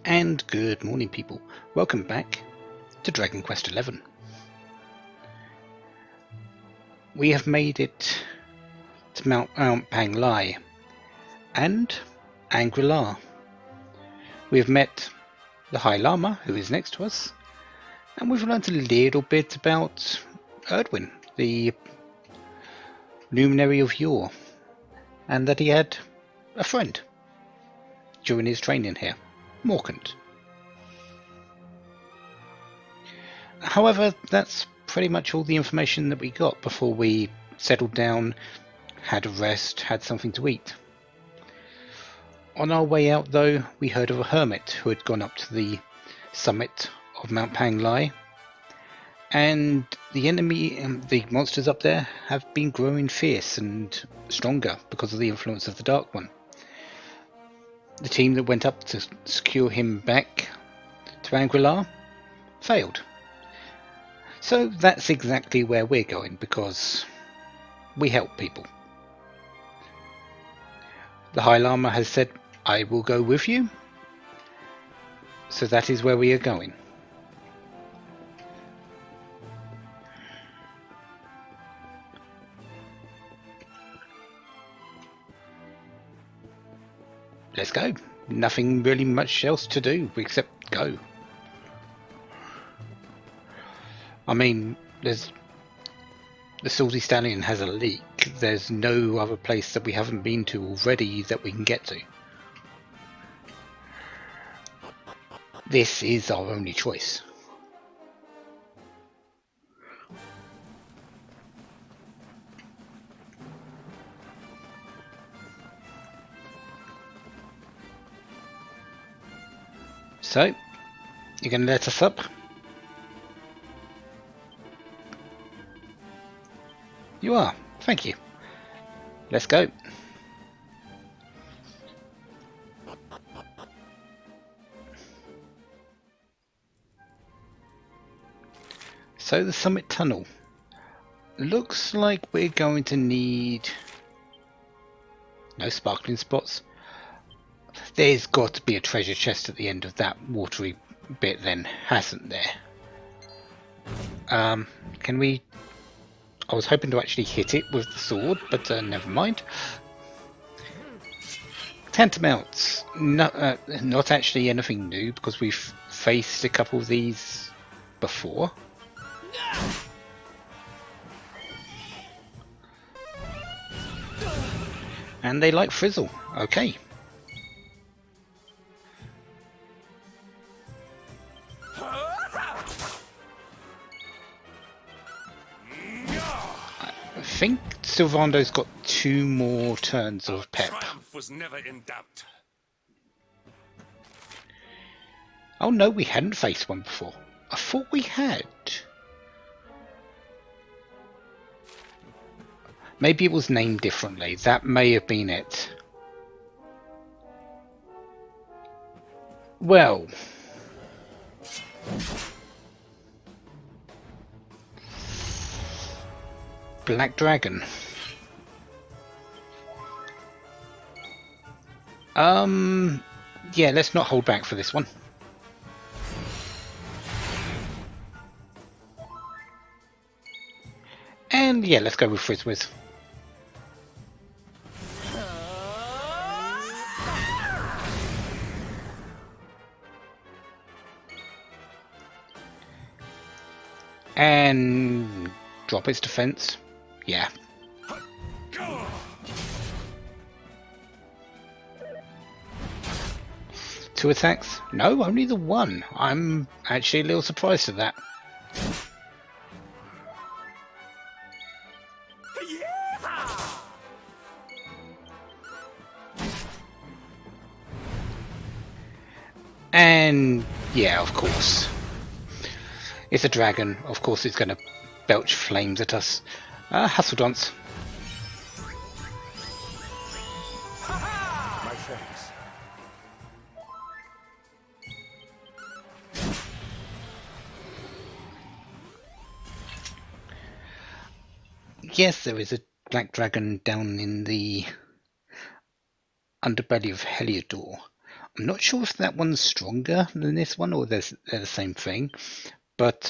And good morning, people. Welcome back to Dragon Quest XI. We have made it to Mount Panglai and Angri-La. We have met the High Lama, who is next to us, and we've learned a little bit about Erdwin, the luminary of yore, and that he had a friend during his training here, Morkant. However, that's pretty much all the information that we got before we settled down, had a rest, had something to eat. On our way out, though, we heard of a hermit who had gone up to the summit of Mount Panglai, and the monsters up there have been growing fierce and stronger because of the influence of the Dark One. The team that went up to secure him back to Angri-La failed. So that's exactly where we're going, because we help people. The High Lama has said, I will go with you. So that is where we are going. Let's go. Nothing really much else to do except go. I mean, the Salty Stallion has a leak. There's no other place that we haven't been to already that we can get to. This is our only choice. So, you're going to let us up? You are. Thank you. Let's go. So the summit tunnel. Looks like we're going to need... No sparkling spots. There's got to be a treasure chest at the end of that watery bit then, hasn't there? Can we... I was hoping to actually hit it with the sword, but never mind. Tantamounts. No, not actually anything new, because we've faced a couple of these before. And they like Frizzle. Okay. I think Sylvando's got 2 more turns of pep. Was never in doubt. Oh no, we hadn't faced one before. I thought we had. Maybe it was named differently. That may have been it. Well. Black Dragon. Yeah, let's not hold back for this one. And yeah, let's go with Frizzwiz. And drop its defense. Yeah. 2 attacks? No, only the 1. I'm actually a little surprised at that. And yeah, of course. It's a dragon. Of course it's going to belch flames at us. Hustledance. My thanks. Yes, there is a black dragon down in the underbelly of Heliodor. I'm not sure if that one's stronger than this one or they're the same thing, but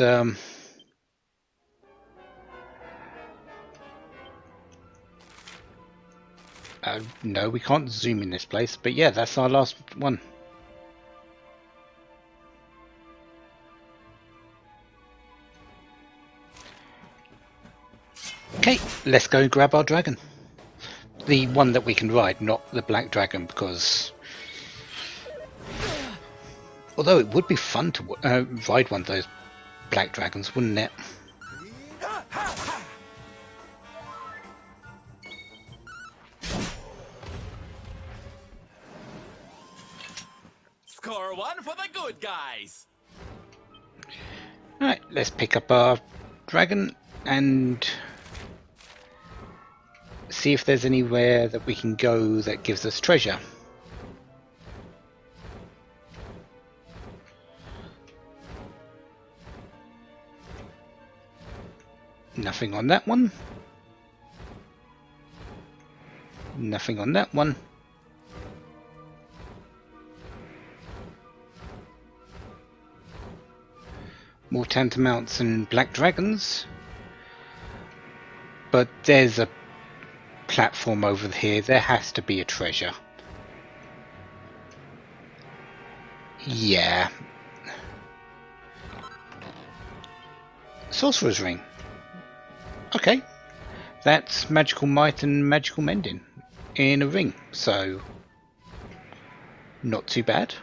no, we can't zoom in this place. But yeah, that's our last one. Okay, let's go grab our dragon. The one that we can ride, not the black dragon, because although it would be fun to ride one of those black dragons, wouldn't it? Score one for the good guys. Alright, let's pick up our dragon and see if there's anywhere that we can go that gives us treasure. Nothing on that one. Nothing on that one. More tantamounts and black dragons. But there's a platform over here. There has to be a treasure. Yeah. Sorcerer's Ring. Okay. That's magical might and magical mending in a ring. So, not too bad.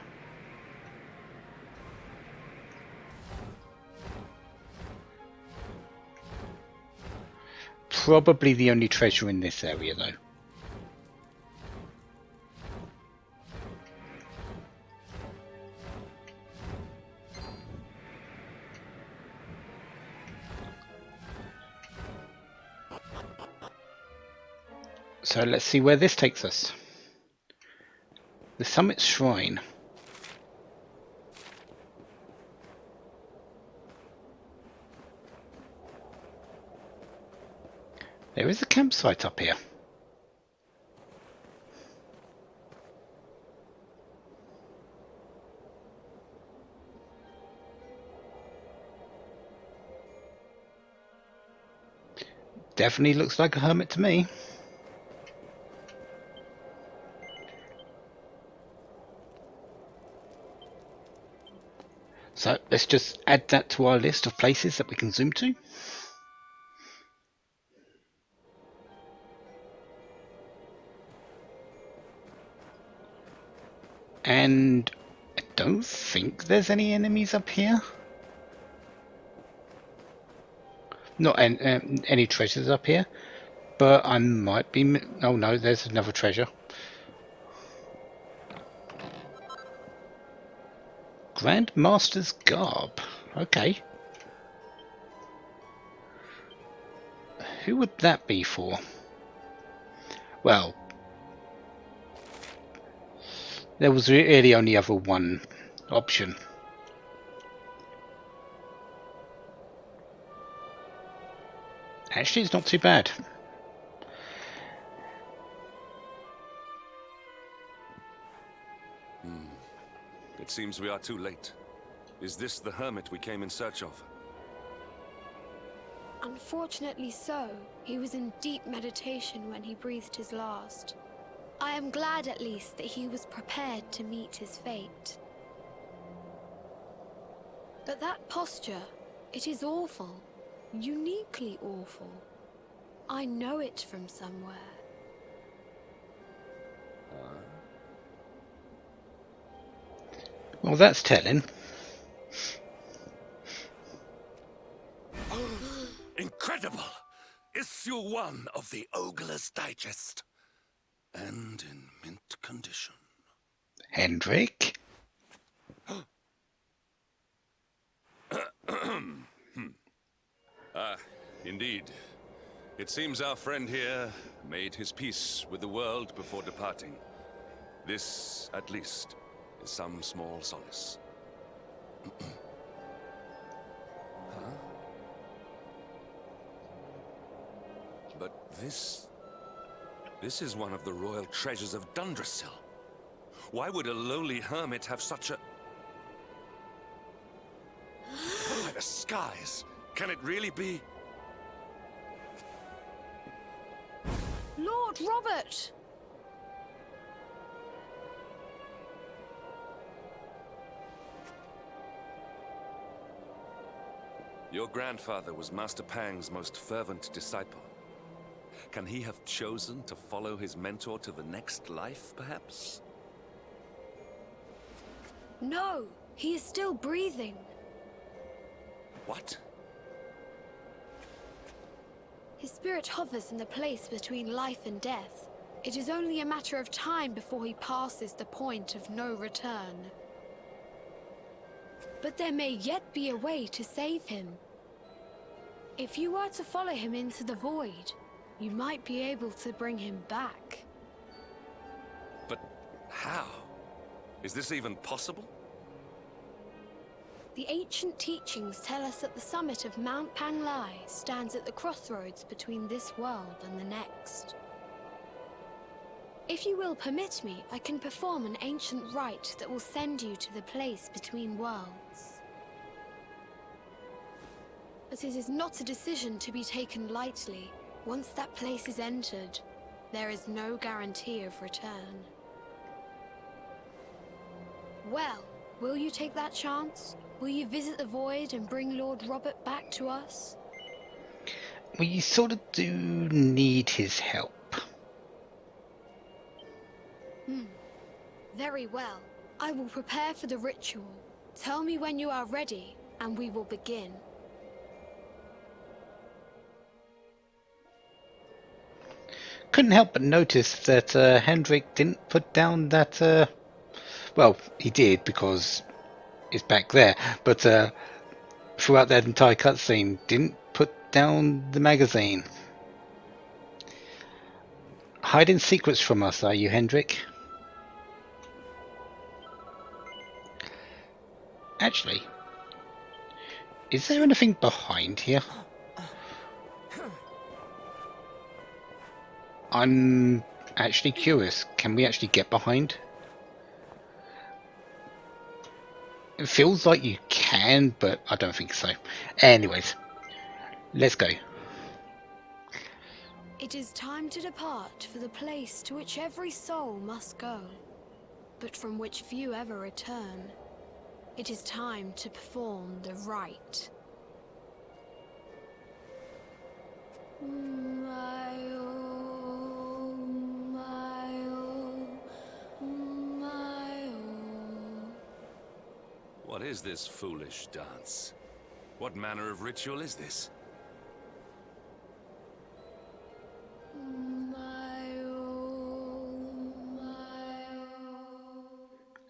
Probably the only treasure in this area though. So let's see where this takes us. The Summit Shrine. There is a campsite up here. Definitely looks like a hermit to me. So let's just add that to our list of places that we can zoom to. And I don't think there's any enemies up here. Not any treasures up here. But I might be... Oh no, there's another treasure. Grand Master's Garb. Okay. Who would that be for? Well, there was really only ever one option. Actually, it's not too bad. It seems we are too late. Is this the hermit we came in search of? Unfortunately so. He was in deep meditation when he breathed his last. I am glad at least that he was prepared to meet his fate. But that posture, it is awful. Uniquely awful. I know it from somewhere. Well, that's telling. Incredible! Issue 1 of the Ogre's Digest. And in mint condition. Hendrik? Indeed. It seems our friend here made his peace with the world before departing. This, at least, is some small solace. But this is one of the royal treasures of Dundrasil. Why would a lowly hermit have such a... By the skies! Can it really be? Lord Robert! Your grandfather was Master Pang's most fervent disciple. Can he have chosen to follow his mentor to the next life, perhaps? No, he is still breathing. What? His spirit hovers in the place between life and death. It is only a matter of time before he passes the point of no return. But there may yet be a way to save him. If you were to follow him into the void, you might be able to bring him back. But how? Is this even possible? The ancient teachings tell us that the summit of Mount Panglai stands at the crossroads between this world and the next. If you will permit me, I can perform an ancient rite that will send you to the place between worlds. But it is not a decision to be taken lightly. Once that place is entered, there is no guarantee of return. Well, will you take that chance? Will you visit the void and bring Lord Robert back to us? We sort of do need his help. Very well. I will prepare for the ritual. Tell me when you are ready, and we will begin. Couldn't help but notice that Hendrik didn't put down that... well, he did because it's back there, but throughout that entire cutscene, didn't put down the magazine. Hiding secrets from us, are you, Hendrik? Actually, is there anything behind here? I'm actually curious. Can we actually get behind? It feels like you can, but I don't think so. Anyways, let's go. It is time to depart for the place to which every soul must go, but from which few ever return. It is time to perform the rite. What is this foolish dance? What manner of ritual is this?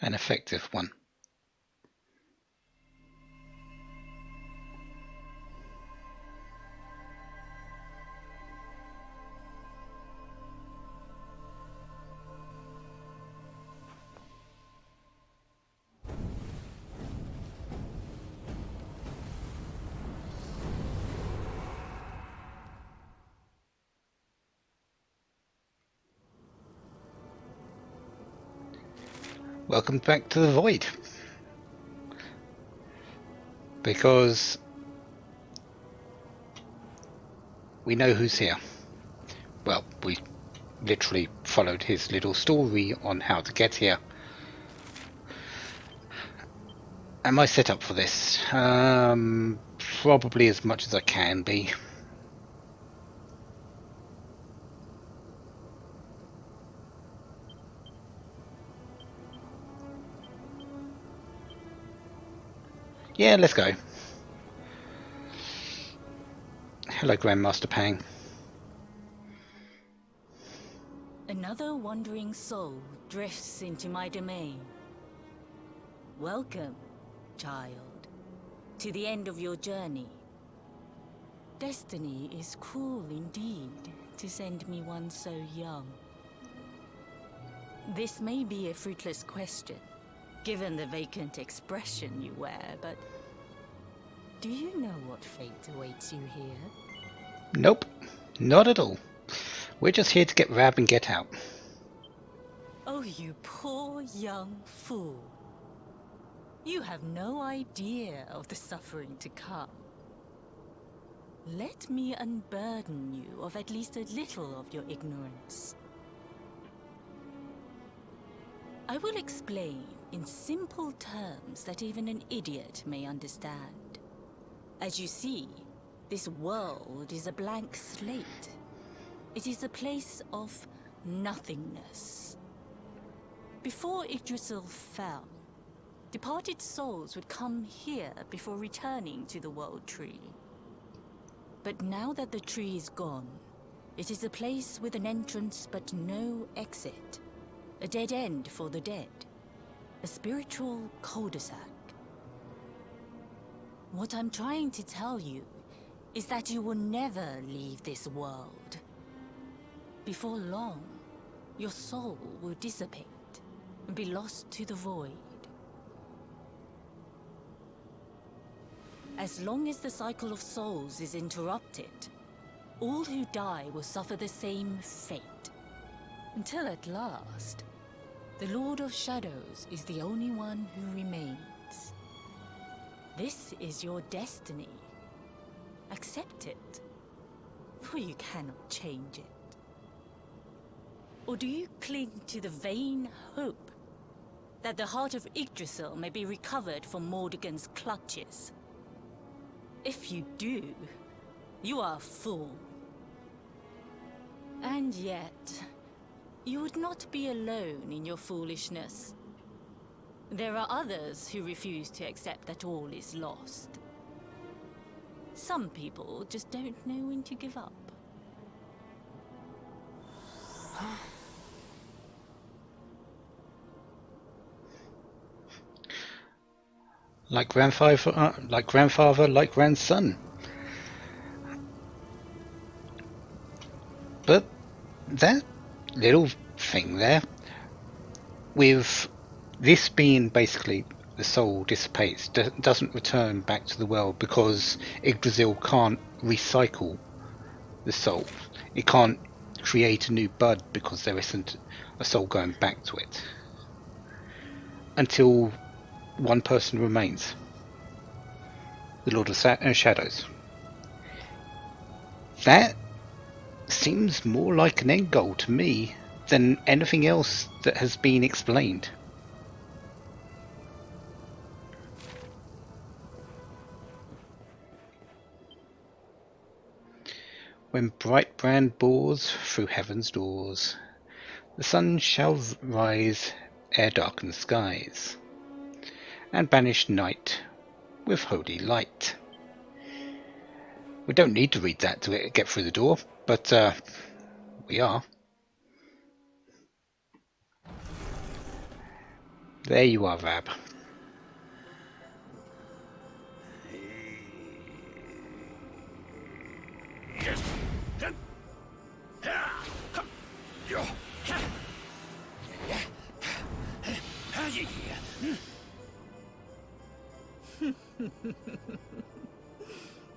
An effective one. Welcome back to the void. Because we know who's here. Well, we literally followed his little story on how to get here. Am I set up for this? Probably as much as I can be. Yeah, let's go. Hello, Grandmaster Pang. Another wandering soul drifts into my domain. Welcome, child, to the end of your journey. Destiny is cruel indeed to send me one so young. This may be a fruitless question, given the vacant expression you wear, but do you know what fate awaits you here? Nope, not at all. We're just here to get Rab and get out. Oh Oh, you poor young fool. You have no idea of the suffering to come. Let me unburden you of at least a little of your ignorance. I will explain in simple terms that even an idiot may understand. As you see, this world is a blank slate. It is a place of nothingness. Before Yggdrasil fell, departed souls would come here before returning to the World Tree. But now that the tree is gone, it is a place with an entrance but no exit. A dead end for the dead. A spiritual cul-de-sac. What I'm trying to tell you is that you will never leave this world. Before long, your soul will dissipate and be lost to the void. As long as the cycle of souls is interrupted, all who die will suffer the same fate. Until at last, the Lord of Shadows is the only one who remains. This is your destiny. Accept it, for you cannot change it. Or do you cling to the vain hope that the heart of Yggdrasil may be recovered from Mordegon's clutches? If you do, you are a fool. And yet, you would not be alone in your foolishness. There are others who refuse to accept that all is lost. Some people just don't know when to give up. Like grandfather, like grandson. But that little thing there, with this being basically the soul dissipates, doesn't return back to the world because Yggdrasil can't recycle the soul. It can't create a new bud because there isn't a soul going back to it. Until one person remains. The Lord of Shadows. That seems more like an end goal to me than anything else that has been explained. When bright brand bores through heaven's doors, the sun shall rise ere darken skies, and banish night with holy light. We don't need to read that to get through the door, but we are. There you are, Rab.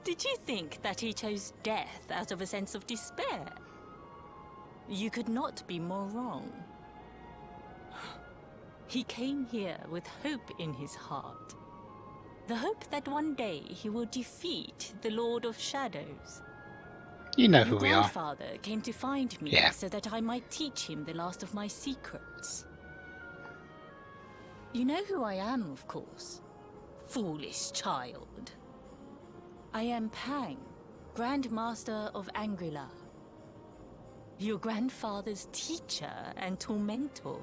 Did you think that he chose death out of a sense of despair? You could not be more wrong. He came here with hope in his heart. The hope that one day he will defeat the Lord of Shadows. You know who Your we are. grandfather came to find me so that I might teach him the last of my secrets. You know who I am, of course. Foolish child. I am Pang, Grand Master of Angrila. Your grandfather's teacher and tormentor.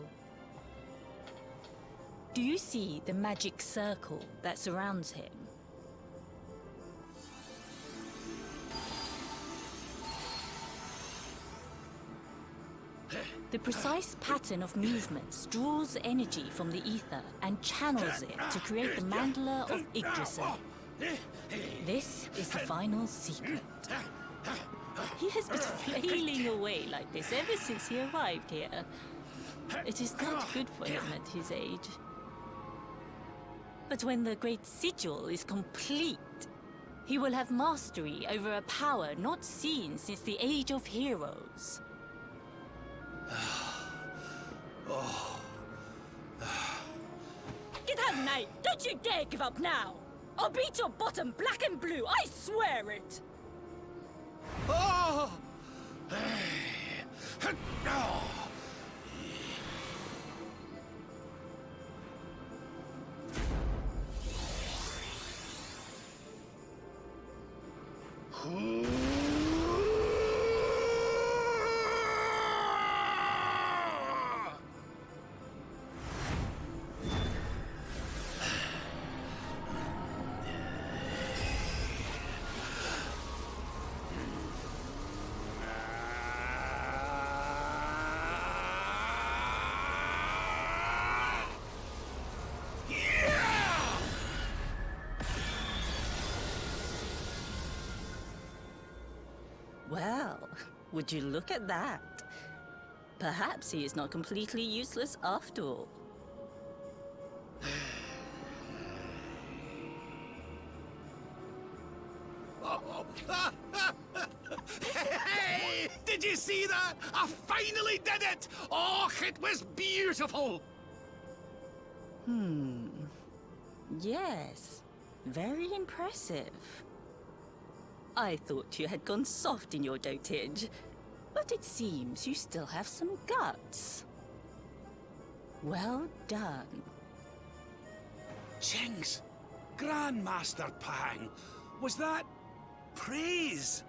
Do you see the magic circle that surrounds him? The precise pattern of movements draws energy from the ether and channels it to create the mandala of Yggdrasil. This is the final secret. He has been flailing away like this ever since he arrived here. It is not good for him at his age. But when the great sigil is complete, he will have mastery over a power not seen since the Age of Heroes. Oh, Knight, don't you dare give up now! I'll beat your bottom black and blue, I swear it! Oh! Well, would you look at that? Perhaps he is not completely useless after all. Hey! Did you see that? I finally did it! Oh, it was beautiful! Yes, very impressive. I thought you had gone soft in your dotage, but it seems you still have some guts. Well done. Jinx! Grandmaster Pang! Was that praise?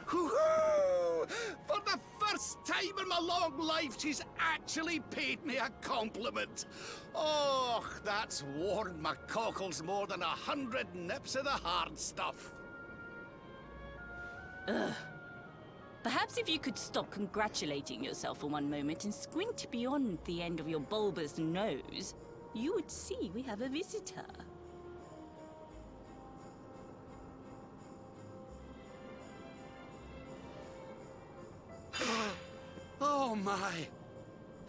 Hoo-hoo! For the first time in my long life, she's actually paid me a compliment. Oh, that's warmed my cockles more than 100 nips of the hard stuff. Perhaps if you could stop congratulating yourself for one moment and squint beyond the end of your bulbous nose, you would see we have a visitor. Oh my!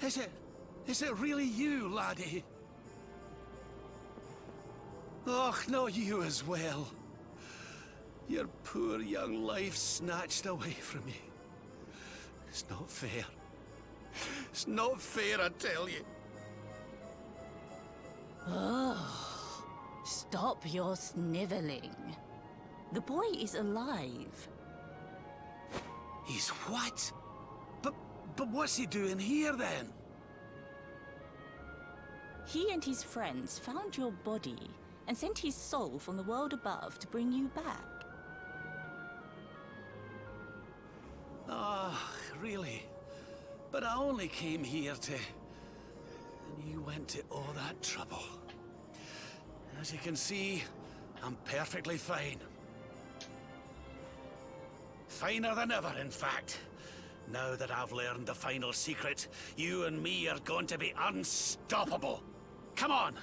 Is it really you, laddie? Och, not you as well. Your poor young life snatched away from you. It's not fair. It's not fair, I tell you. Stop your sniveling. The boy is alive. He's what? But what's he doing here then? He and his friends found your body and sent his soul from the world above to bring you back. Ah, really? But I only came here to... And you went to all that trouble. As you can see, I'm perfectly fine. Finer than ever, in fact. Now that I've learned the final secret, you and me are going to be unstoppable. Come on,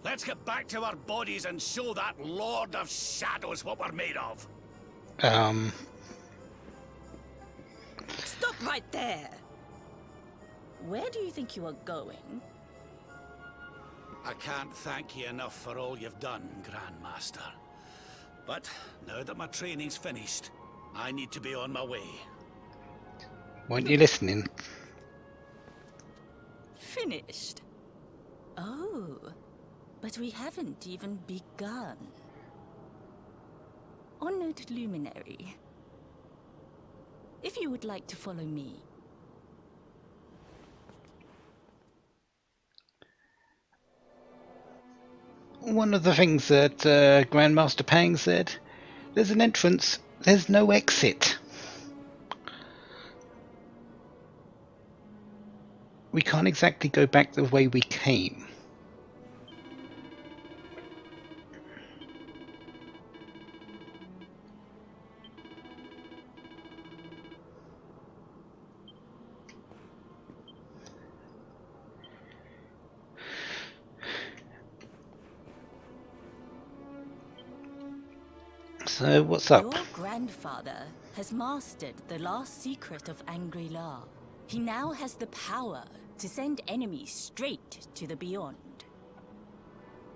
let's get back to our bodies and show that Lord of Shadows what we're made of. Stop right there! Where do you think you are going? I can't thank you enough for all you've done, Grandmaster. But now that my training's finished, I need to be on my way. Weren't you listening? Finished? Oh, but we haven't even begun. Honored Luminary, if you would like to follow me. One of the things that Grandmaster Pang said, there's an entrance, there's no exit. We can't exactly go back the way we came. So what's up? Your grandfather has mastered the last secret of Angri-La. He now has the power to send enemies straight to the beyond.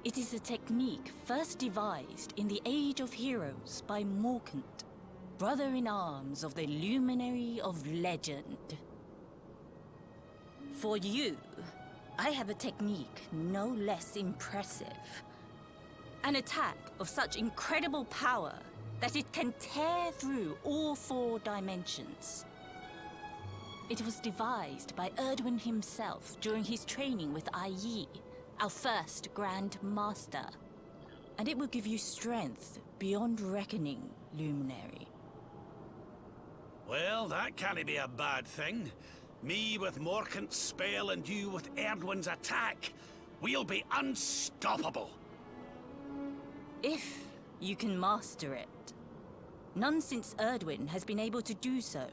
It is a technique first devised in the Age of Heroes by Morkant, brother-in-arms of the Luminary of Legend. For you, I have a technique no less impressive. An attack of such incredible power that it can tear through all 4 dimensions. It was devised by Erdwin himself during his training with Ai Yi, our first Grand Master. And it will give you strength beyond reckoning, Luminary. Well, that can't be a bad thing. Me with Morkant's spell and you with Erdwin's attack. We'll be unstoppable. If you can master it. None since Erdwin has been able to do so.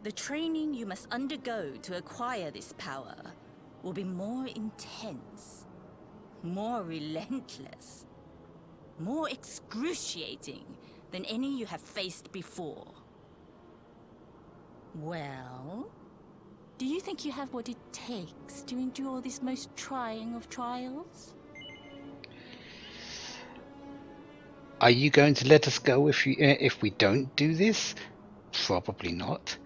The training you must undergo to acquire this power will be more intense, more relentless, more excruciating than any you have faced before. Well, do you think you have what it takes to endure this most trying of trials? Are you going to let us go if we don't do this? Probably not.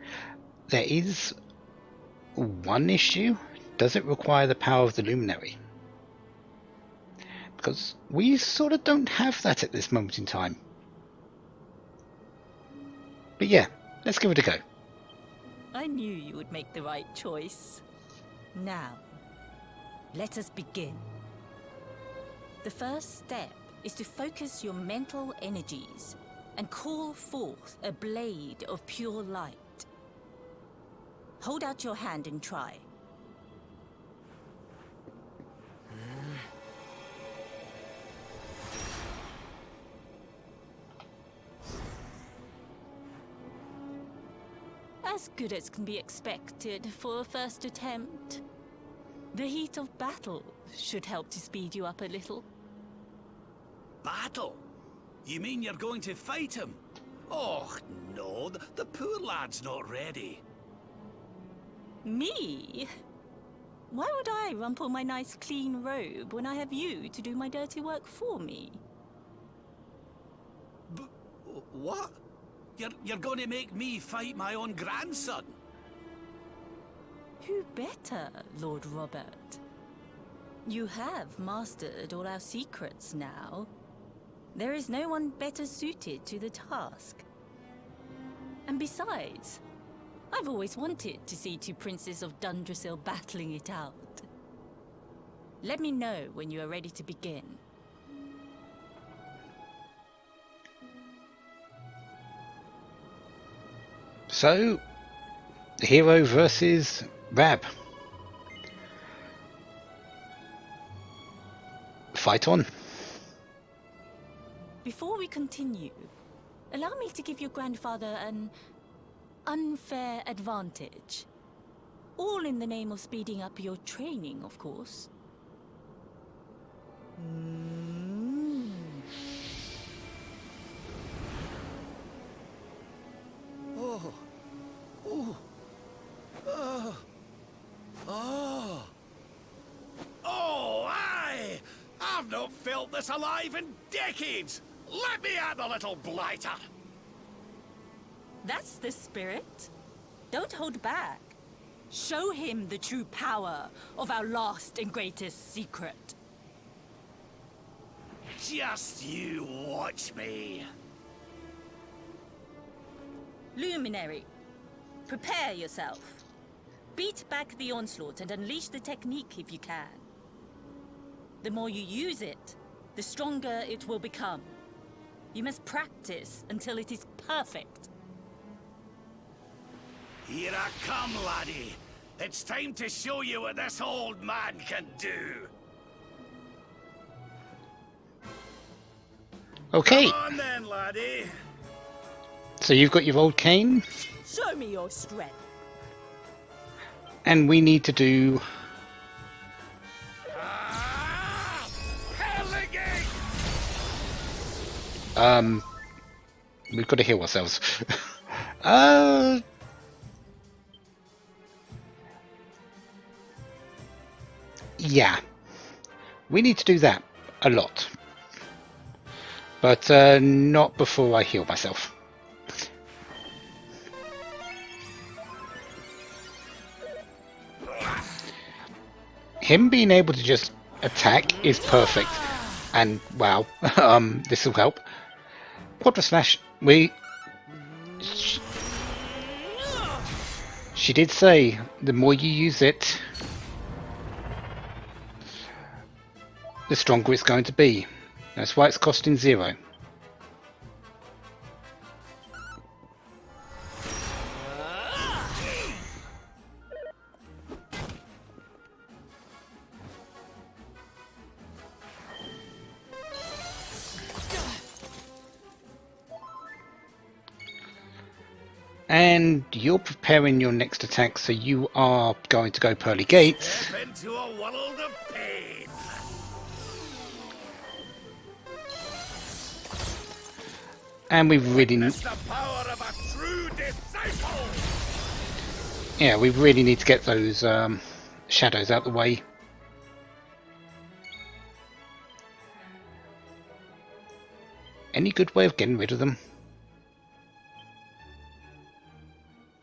There is one issue. Does it require the power of the Luminary? Because we sort of don't have that at this moment in time. But yeah, let's give it a go. I knew you would make the right choice. Now, let us begin. The first step is to focus your mental energies and call forth a blade of pure light. Hold out your hand and try. As good as can be expected for a first attempt. The heat of battle should help to speed you up a little. Battle? You mean you're going to fight him? Oh, no, the poor lad's not ready. Me? Why would I rumple my nice clean robe when I have you to do my dirty work for me? What? You're going to make me fight my own grandson? Who better, Lord Robert? You have mastered all our secrets now. There is no one better suited to the task. And besides, I've always wanted to see 2 princes of Dundrasil battling it out. Let me know when you are ready to begin. So, Hero versus Rab. Fight on. Before we continue, allow me to give your grandfather an unfair advantage. All in the name of speeding up your training, of course. Oh. Oh. Oh. Oh. Oh, aye! I've not felt this alive in decades! Let me at the little blighter! That's the spirit. Don't hold back. Show him the true power of our last and greatest secret. Just you watch me. Luminary, prepare yourself. Beat back the onslaught and unleash the technique if you can. The more you use it, the stronger it will become. You must practice until it is perfect. Here I come, laddie. It's time to show you what this old man can do. Okay, Come on then, laddie. so you've got your old cane, Show me your strength. and we need to do... Hellgate! We've got to heal ourselves. Yeah. We need to do that a lot. But not before I heal myself. him being able to just attack is perfect. And wow, this will help. Quadra Slash, she did say the more you use it, the stronger it's going to be. That's why it's costing 0. And you're preparing your next attack, so you are going to go Pearly Gates. Step into a world of pain. And we really That's the power of a true disciple. yeah, we really need to get those shadows out the way. Any good way of getting rid of them?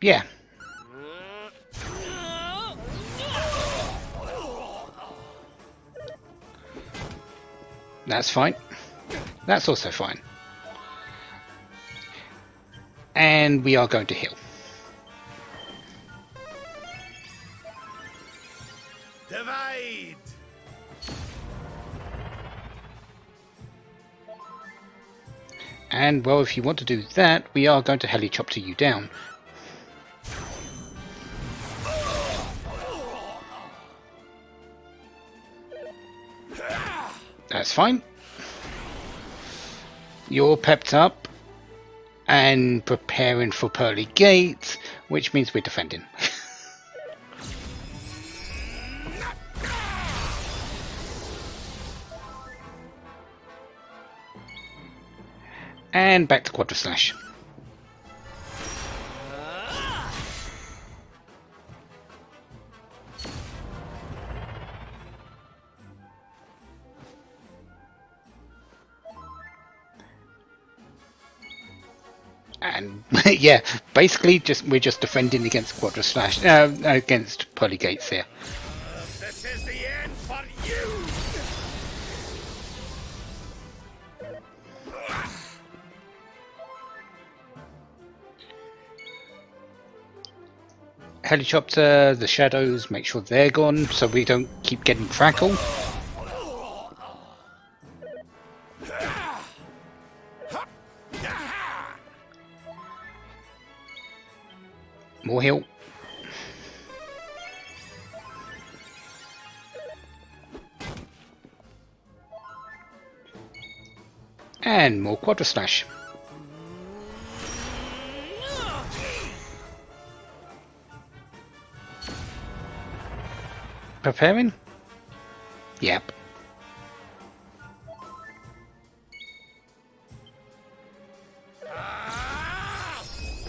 Yeah. That's fine. That's also fine. And we are going to heal. Divide. And well, if you want to do that, we are going to Helichopter you down. That's fine. You're pepped up and preparing for Pearly Gates, which means we're defending. And back to Quadra Slash. And yeah, basically we're just defending against Quadra Slash, against Pearly Gates here. This is the end for you. Helichopter, the shadows, make sure they're gone so we don't keep getting crackle. More heal. And more Quadra Slash. Preparing? Yep.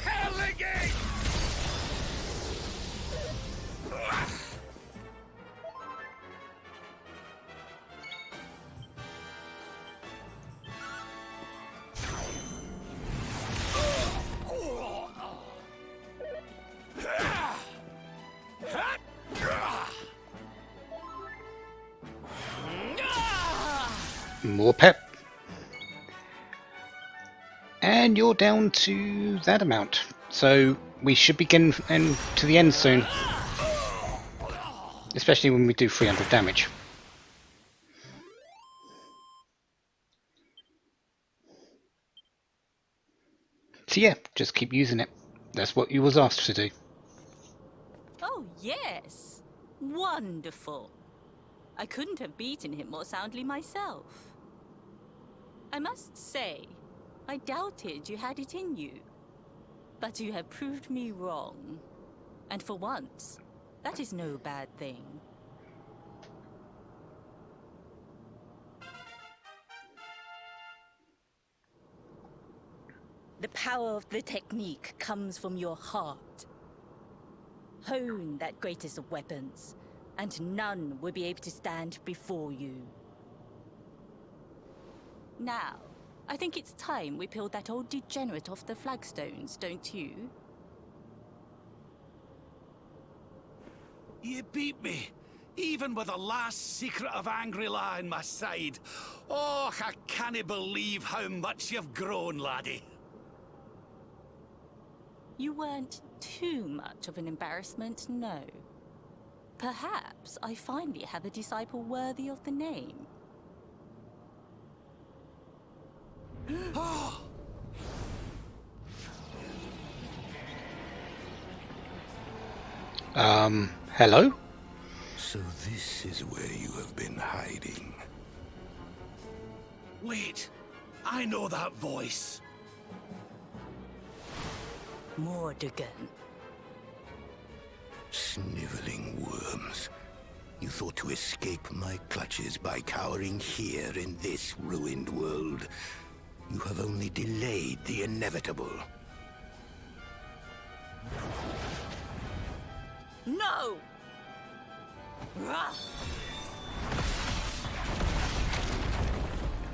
Pearligate. More pep. And you're down to that amount. So we should be getting to the end soon. Especially when we do 300 damage. So yeah, just keep using it. That's what you was asked to do. Oh, yes. Wonderful. I couldn't have beaten him more soundly myself. I must say, I doubted you had it in you. But you have proved me wrong. And for once, that is no bad thing. The power of the technique comes from your heart. Hone that greatest of weapons, and none will be able to stand before you. Now, I think it's time we peeled that old degenerate off the flagstones, don't you? You beat me. Even with the last secret of Angry-La in my side. Oh, I can't believe how much you've grown, laddie. You weren't too much of an embarrassment, no. Perhaps I finally have a disciple worthy of the name. Hello? So this is where you have been hiding. Wait, I know that voice. Mordegon. Sniveling worms. You thought to escape my clutches by cowering here in this ruined world. You have only delayed the inevitable. No! Rah!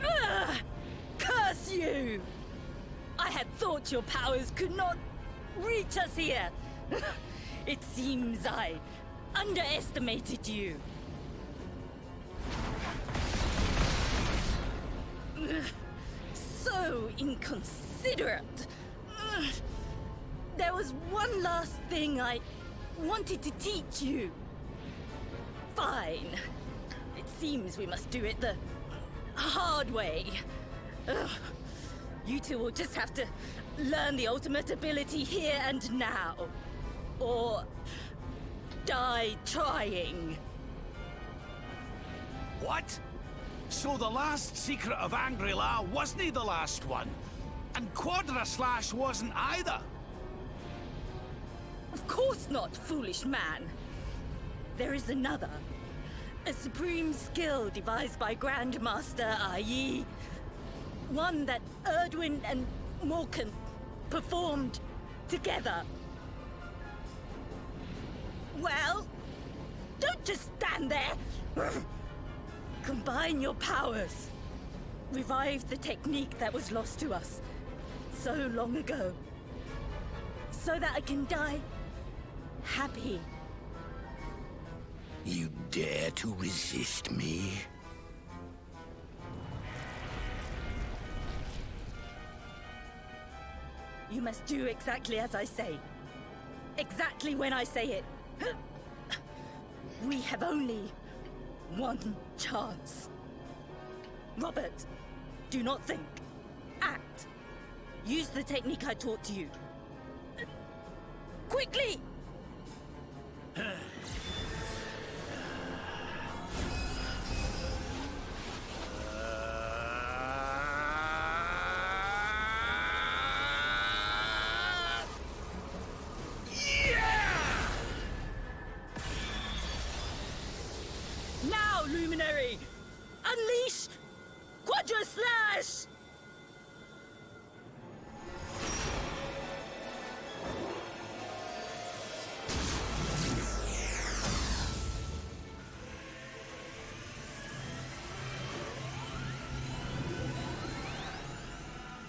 Ugh! Curse you! I had thought your powers could not reach us here. It seems I underestimated you. Ugh! So inconsiderate. Ugh! There was one last thing I wanted to teach you. Fine. It seems we must do it the hard way. Ugh. You two will just have to learn the ultimate ability here and now. Or die trying. What? So the last secret of Angry-La wasn't the last one? And Quadra Slash wasn't either? Of course not, foolish man. There is another. A supreme skill devised by Grandmaster Ai. One that Erdwin and Morkan performed together. Well, don't just stand there. Combine your powers. Revive the technique that was lost to us so long ago. So that I can die happy. You dare to resist me? You must do exactly as I say. Exactly when I say it. We have only one chance. Robert, do not think. Act. Use the technique I taught to you. Quickly! Now, Luminary! Unleash Quadra Slash!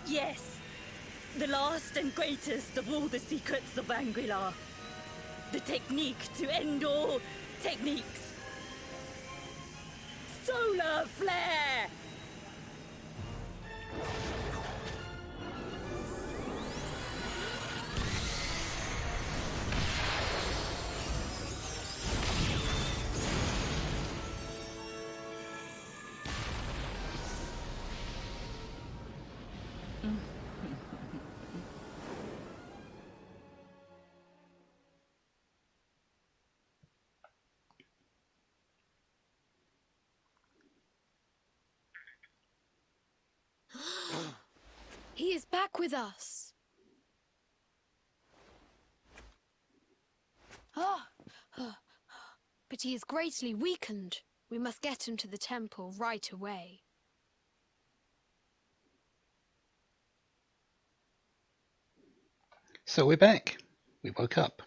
Yes, the last and greatest of all the secrets of Angry-La. The technique to end all techniques. Solar Flare! He is back with us. Ah, but he is greatly weakened. We must get him to the temple right away. So we're back. We woke up.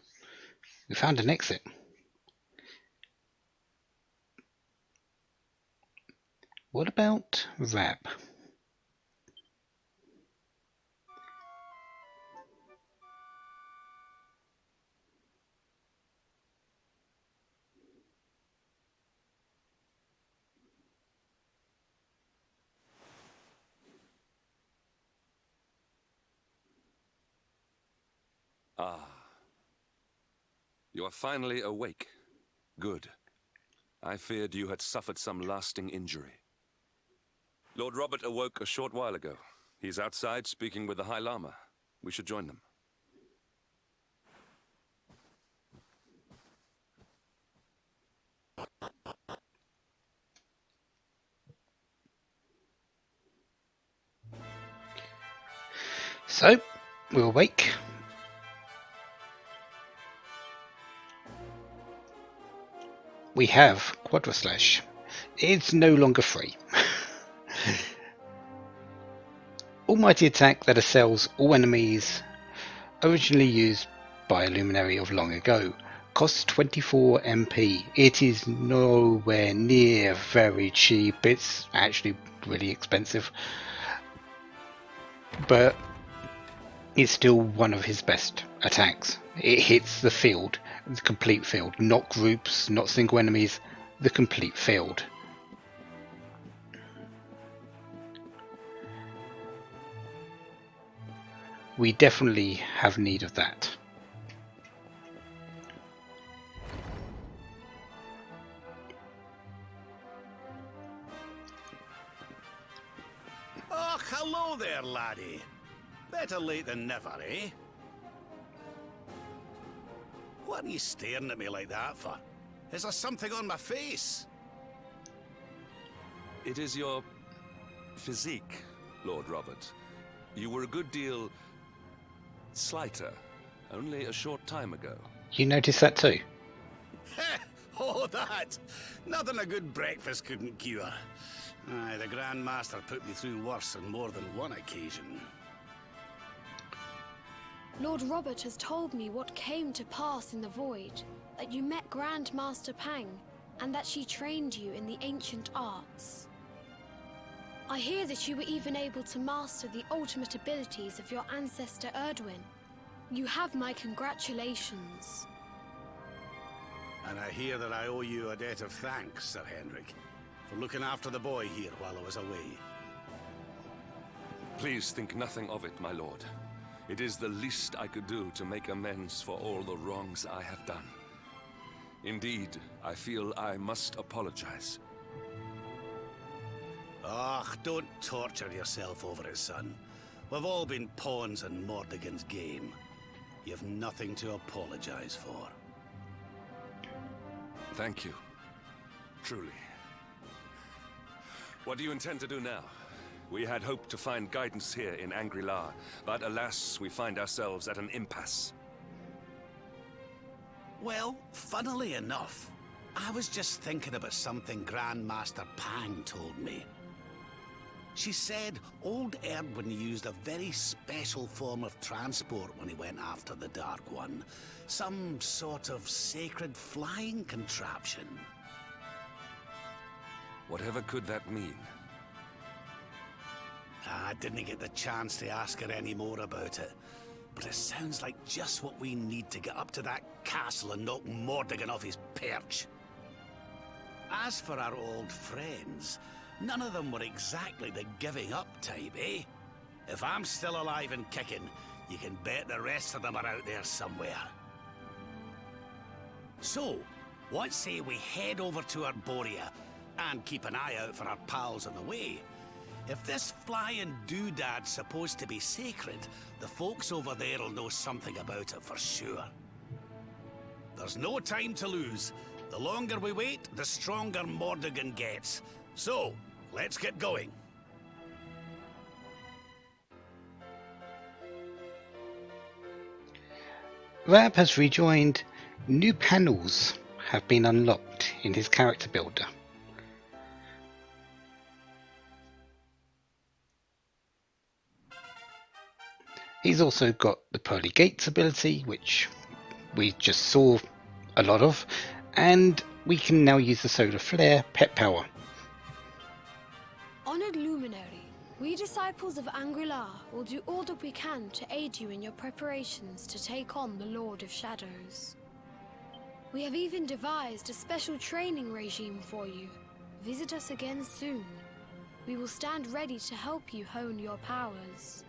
We found an exit. What about Rab? Ah. You are finally awake. Good. I feared you had suffered some lasting injury. Lord Robert awoke a short while ago. He's outside speaking with the High Lama. We should join them. So, we're awake. We have Quadraslash. It's no longer free. Almighty attack that assails all enemies, originally used by a luminary of long ago. Costs 24 MP. It is nowhere near very cheap. It's actually really expensive. But it's still one of his best attacks. It hits the field, the complete field, not groups, not single enemies, the complete field. We definitely have need of that. Oh, hello there, laddie. Better late than never, eh? What are you staring at me like that for? Is there something on my face? It is your physique, Lord Robert. You were a good deal slighter only a short time ago. You noticed that too? Oh, that! Nothing a good breakfast couldn't cure. Aye, the Grand Master put me through worse on more than one occasion. Lord Robert has told me what came to pass in the Void, that you met Grand Master Pang, and that she trained you in the ancient arts. I hear that you were even able to master the ultimate abilities of your ancestor Erdwin. You have my congratulations. And I hear that I owe you a debt of thanks, Sir Henrik, for looking after the boy here while I was away. Please think nothing of it, my lord. It is the least I could do to make amends for all the wrongs I have done. Indeed, I feel I must apologize. Ah, don't torture yourself over it, son. We've all been pawns in Mordegon's game. You've nothing to apologize for. Thank you. Truly. What do you intend to do now? We had hoped to find guidance here in Angri-La, but alas, we find ourselves at an impasse. Well, funnily enough, I was just thinking about something Grandmaster Pang told me. She said old Erdwin used a very special form of transport when he went after the Dark One. Some sort of sacred flying contraption. Whatever could that mean? I didn't get the chance to ask her any more about it. But it sounds like just what we need to get up to that castle and knock Mordegon off his perch. As for our old friends, none of them were exactly the giving up type, eh? If I'm still alive and kicking, you can bet the rest of them are out there somewhere. So, what say we head over to Arborea and keep an eye out for our pals on the way? If this flying doodad's supposed to be sacred, the folks over there'll know something about it for sure. There's no time to lose. The longer we wait, the stronger Mordegon gets. So, let's get going. Rab has rejoined. New panels have been unlocked in his character builder. He's also got the Pearly Gates ability, which we just saw a lot of, and we can now use the Solar Flare pet power. Honored Luminary, we disciples of Angri-La will do all that we can to aid you in your preparations to take on the Lord of Shadows. We have even devised a special training regime for you. Visit us again soon. We will stand ready to help you hone your powers.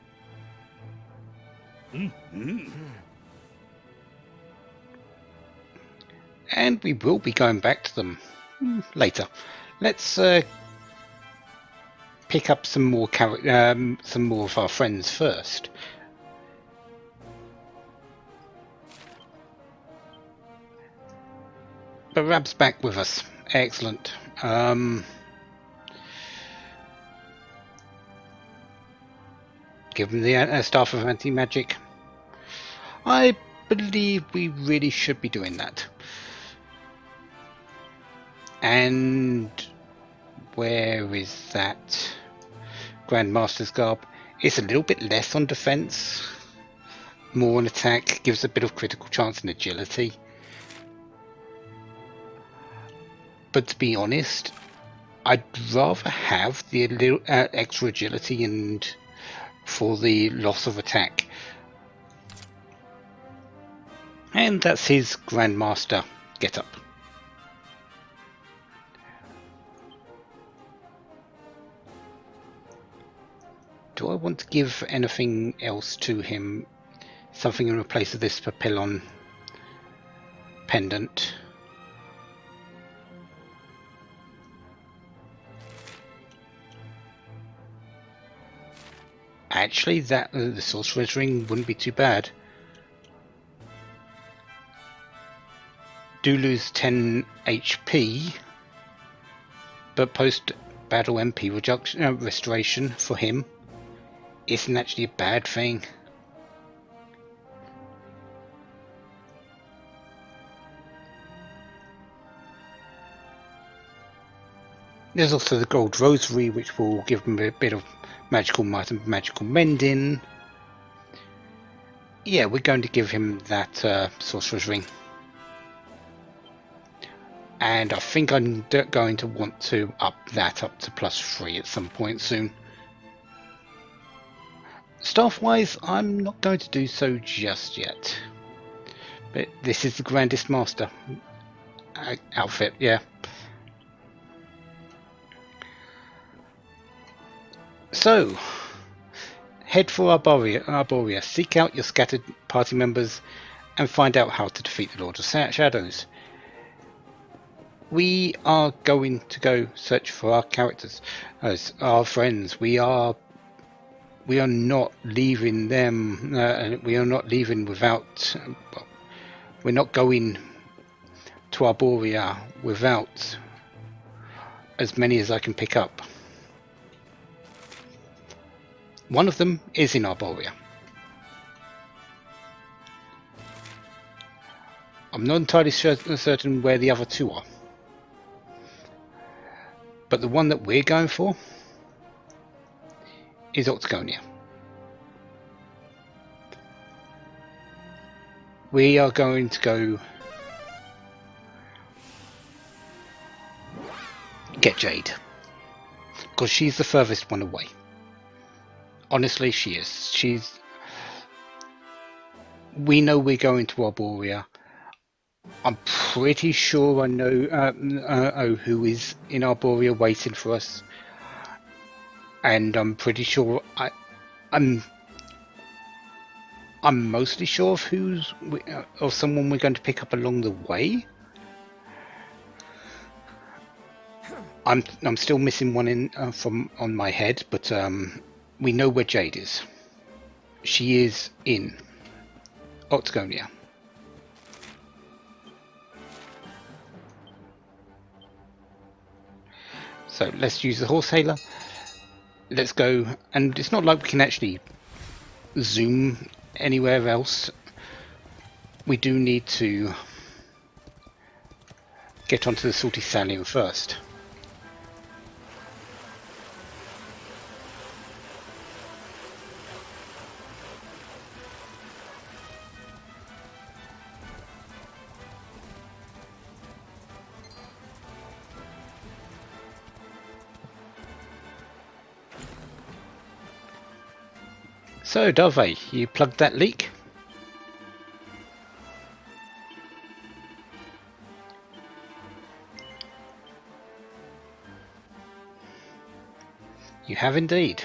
and we will be going back to them later. Let's pick up some more of our friends first. Barab's back with us. Excellent. Give him the Staff of Anti-Magic. I believe we really should be doing that. And where is that Grandmaster's Garb? It's a little bit less on defense, more on attack, gives a bit of critical chance and agility. But to be honest, I'd rather have the little extra agility and for the loss of attack. And that's his Grandmaster get-up. Do I want to give anything else to him? Something in place of this Papillon pendant? Actually, that the Sorcerer's Ring wouldn't be too bad. Do lose 10 HP, but post-battle MP restoration for him isn't actually a bad thing. There's also the Gold Rosary, which will give him a bit of magical might and magical mending. Yeah, we're going to give him that Sorcerer's Ring. And I think I'm going to want to up that up to +3 at some point soon. Staff-wise, I'm not going to do so just yet. But this is the Grandest Master outfit, yeah. So, head for Arboria, seek out your scattered party members and find out how to defeat the Lord of Shadows. We are going to go search for our characters, as our friends. We are not leaving them, and we are not leaving without. We're not going to Arboria without as many as I can pick up. One of them is in Arboria. I'm not entirely certain where the other two are. But the one that we're going for is Octagonia. We are going to go get Jade, because she's the furthest one away. Honestly, she is. We know we're going to Arboria. I'm pretty sure I know who is in Arboria waiting for us, and I'm pretty sure I'm mostly sure of someone we're going to pick up along the way. I'm still missing one on my head, but we know where Jade is. She is in Octagonia. So let's use the horse hailer. Let's go, and it's not like we can actually zoom anywhere else. We do need to get onto the Salty Stallion first. So, Dove, you plugged that leak? You have indeed.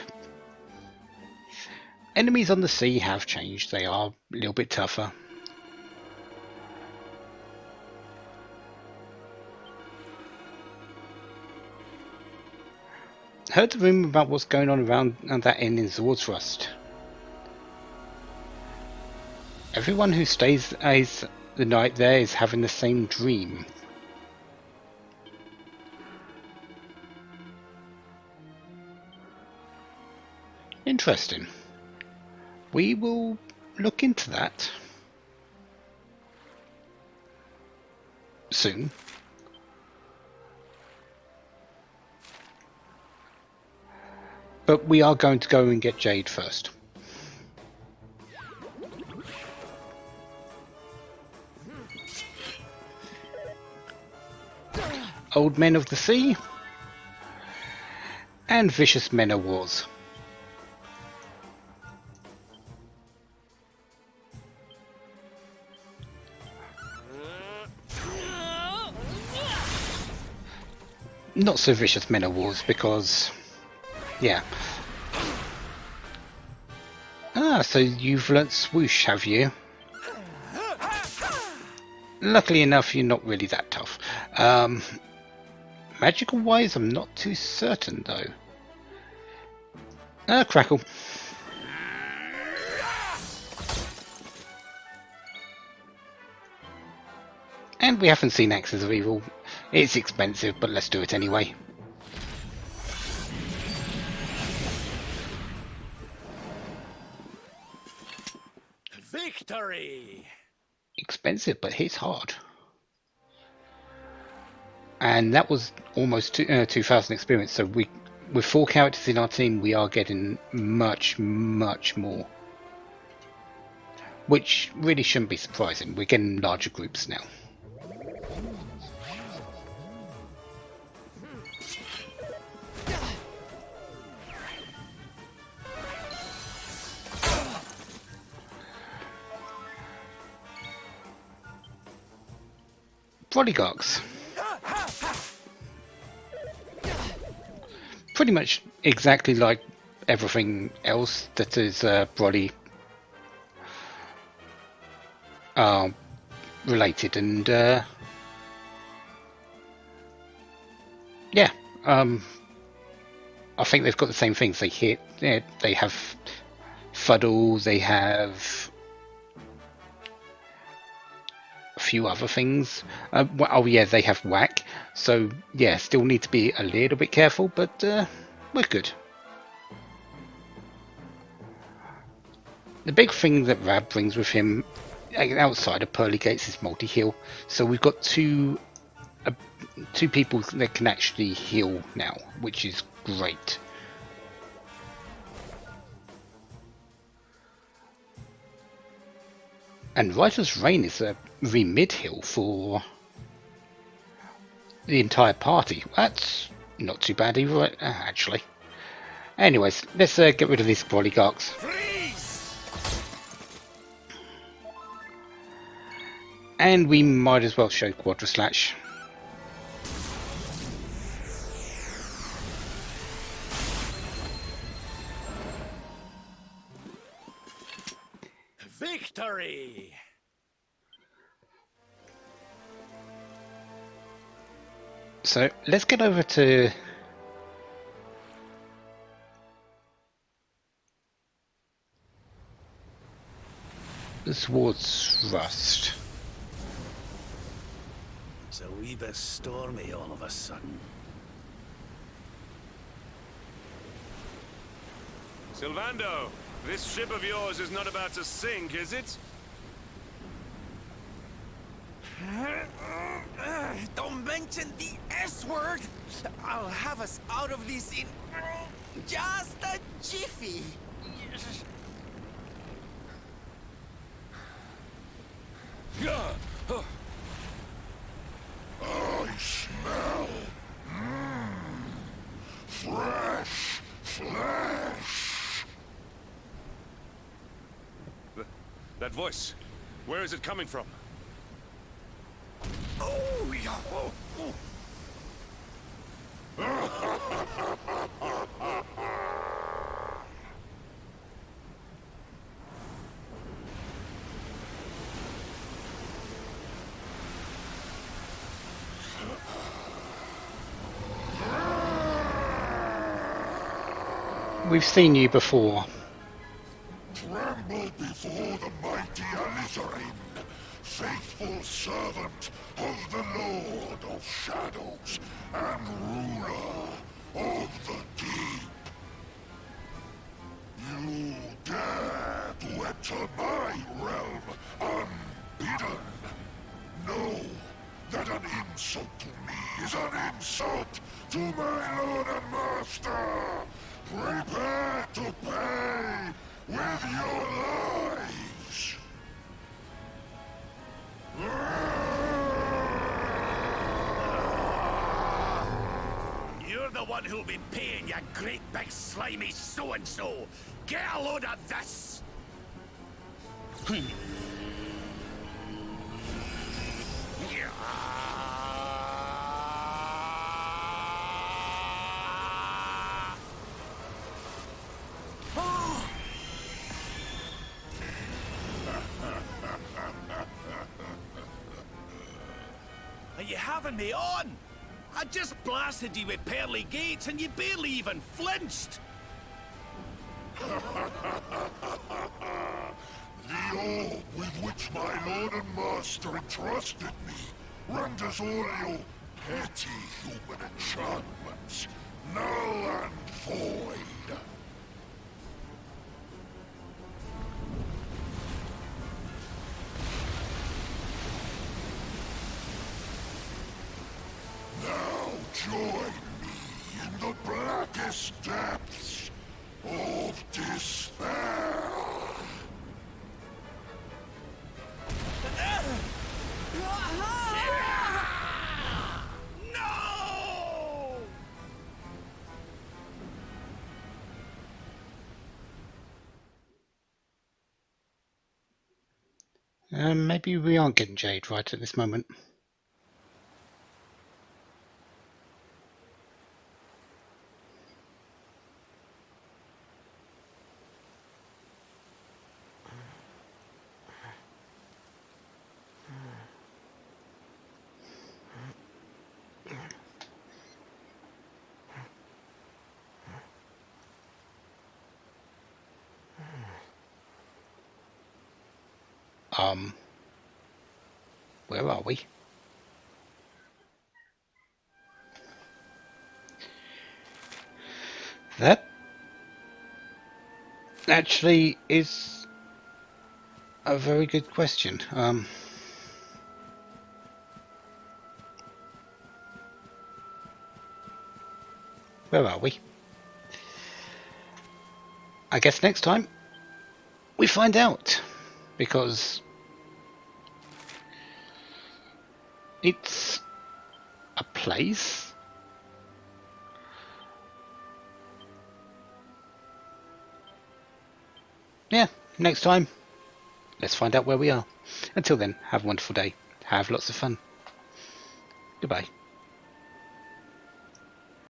Enemies on the sea have changed. They are a little bit tougher. Heard the rumour about what's going on around that inn in Zordrust. Everyone who stays the night there is having the same dream. Interesting. We will look into that soon. But we are going to go and get Jade first. Old Men of the Sea and Vicious Men of Wars. Not so Vicious Men of Wars because, yeah. Ah, so you've learnt swoosh, have you? Luckily enough, you're not really that tough. Magical wise, I'm not too certain though. Crackle. And we haven't seen Axes of Evil. It's expensive, but let's do it anyway. Victory! Expensive, but hits hard. And that was almost 2,000 experience, so with 4 characters in our team, we are getting much, much more. Which really shouldn't be surprising. We're getting larger groups now. Bodygarks. Pretty much exactly like everything else that is Brody related, and yeah, I think they've got the same things. They hit, they have fuddle, they have a few other things. Oh yeah, they have whack. So yeah, still need to be a little bit careful, but we're good. The big thing that Rab brings with him outside of Pearly Gates is multi-heal. So we've got two people that can actually heal now, which is great. And Righteous Reign is a mid heal for the entire party. That's not too bad either, actually. Anyways, let's get rid of these Bodygarks. And we might as well show Quadraslash. Victory! So let's get over to Zordrust. It's a wee bit stormy all of a sudden. Sylvando, this ship of yours is not about to sink, is it? Don't mention the S-word! I'll have us out of this in just a jiffy. I smell fresh flesh. That voice, where is it coming from? Oh, yeah. We've seen you before. Tremble before the mighty Alizarin, faithful servant of the Lord of Shadows and ruler of the deep. You dare to enter my realm unbidden. Know that an insult to me is an insult to my lord and master. Prepare to pay with your lives. You're the one who'll be paying, you great big slimy so-and-so. Get a load of this! Are you having me on? I just blasted you with pearly gates and you barely even flinched! The orb with which my lord and master entrusted me renders all your petty human enchantments null and void. Now join me in the blackest depths of despair. No! Maybe we aren't getting Jade right at this moment. Where are we? That actually is a very good question. Where are we? I guess next time we find out, because it's a place. Yeah, next time, let's find out where we are. Until then, have a wonderful day. Have lots of fun. Goodbye.